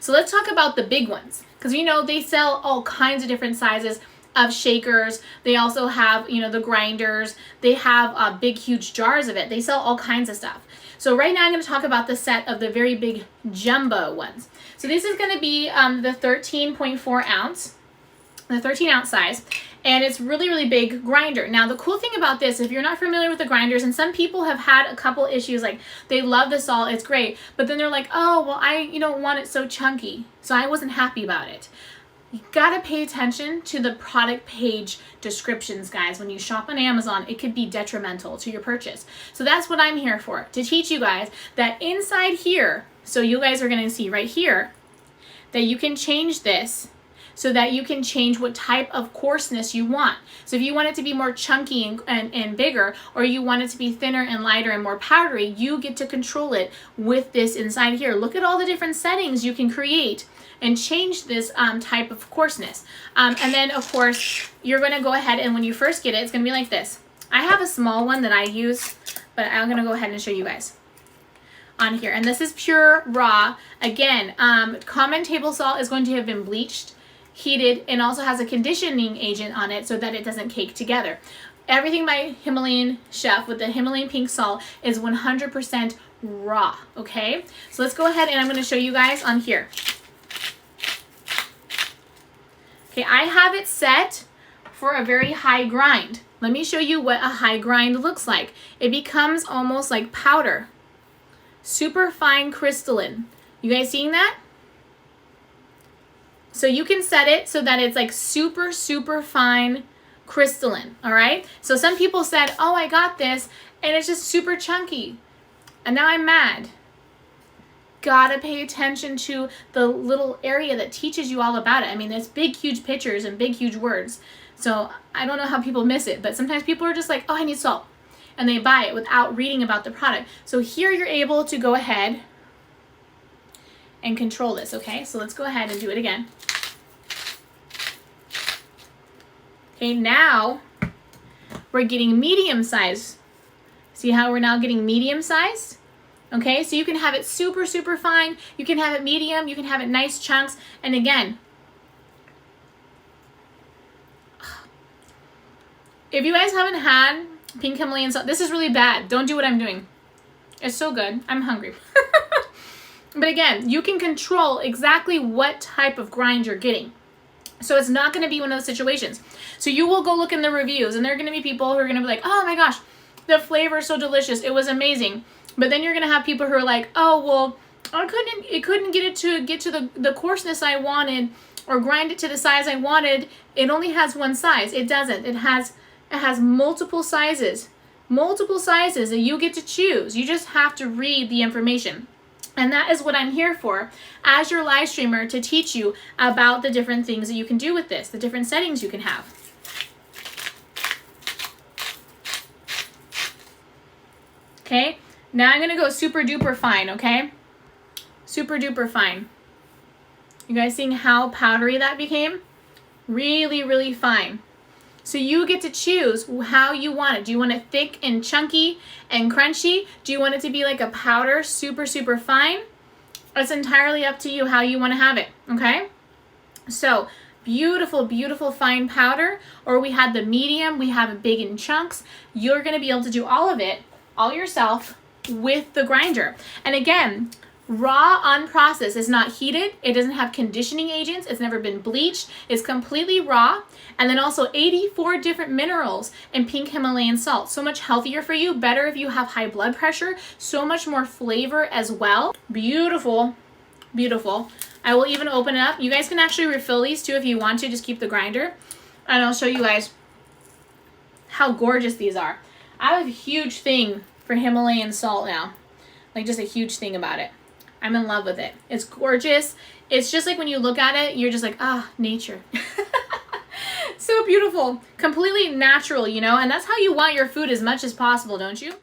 So let's talk about the big ones, because you know they sell all kinds of different sizes of shakers. They also have, you know, the grinders. They have big, huge jars of it. They sell all kinds of stuff. So right now I'm going to talk about the set of the very big jumbo ones. So this is going to be the 13.4 ounce, the 13 ounce size, and it's really, really big grinder. Now the cool thing about this, if you're not familiar with the grinders, and some people have had a couple issues, like they love the salt, it's great, but then they're like, oh, well, I don't want it so chunky, so I wasn't happy about it. You gotta pay attention to the product page descriptions, guys. When you shop on Amazon, it could be detrimental to your purchase. So that's what I'm here for, to teach you guys that inside here, so you guys are gonna see right here, that you can change this so that you can change what type of coarseness you want. So if you want it to be more chunky and bigger, or you want it to be thinner and lighter and more powdery, you get to control it with this inside here. Look at all the different settings you can create and change this type of coarseness. And then of course, you're gonna go ahead and when you first get it, it's gonna be like this. I have a small one that I use, but I'm gonna go ahead and show you guys on here. And this is pure raw. Again, common table salt is going to have been bleached, heated, and also has a conditioning agent on it so that it doesn't cake together. Everything by Himalayan Chef with the Himalayan pink salt is 100% raw, okay? So let's go ahead and I'm gonna show you guys on here. Okay, I have it set for a very high grind. Let me show you what a high grind looks like. It becomes almost like powder. Super fine crystalline. You guys seeing that? So you can set it so that it's like super, super fine crystalline, all right? So some people said, oh, I got this, and it's just super chunky. And now I'm mad. Gotta pay attention to the little area that teaches you all about it. I mean, there's big, huge pictures and big, huge words. So I don't know how people miss it, but sometimes people are just like, oh, I need salt. And they buy it without reading about the product. So here you're able to go ahead and control this, okay? So let's go ahead and do it again. Okay, now we're getting medium size. See how we're now getting medium sized? Okay, so you can have it super, super fine. You can have it medium. You can have it nice chunks. And again, if you guys haven't had pink Himalayan salt, this is really bad. Don't do what I'm doing. It's so good. I'm hungry. But again, you can control exactly what type of grind you're getting. So it's not going to be one of those situations. So you will go look in the reviews, and there are going to be people who are going to be like, oh my gosh, the flavor is so delicious. It was amazing. But then you're going to have people who are like, oh, well, it couldn't get to the coarseness I wanted, or grind it to the size I wanted. It only has one size. It doesn't. It has multiple sizes that you get to choose. You just have to read the information. And that is what I'm here for as your live streamer, to teach you about the different things that you can do with this, the different settings you can have. Okay, now I'm gonna go super duper fine, okay? Super duper fine. You guys seeing how powdery that became? Really, really fine. So you get to choose how you want it. Do you want it thick and chunky and crunchy? Do you want it to be like a powder, super, super fine? It's entirely up to you how you want to have it, okay? So beautiful, beautiful fine powder, or we had the medium, we have it big in chunks. You're going to be able to do all of it, all yourself, with the grinder. And again, raw unprocessed, is not heated, it doesn't have conditioning agents, it's never been bleached, it's completely raw. And then also 84 different minerals in pink Himalayan salt. So much healthier for you, better if you have high blood pressure, so much more flavor as well. Beautiful, beautiful. I will even open it up. You guys can actually refill these too if you want to, just keep the grinder. And I'll show you guys how gorgeous these are. I have a huge thing for Himalayan salt now. Like, just a huge thing about it. I'm in love with it. It's gorgeous. It's just like when you look at it, you're just like, ah, nature. So beautiful. Completely natural, you know? And that's how you want your food as much as possible, don't you?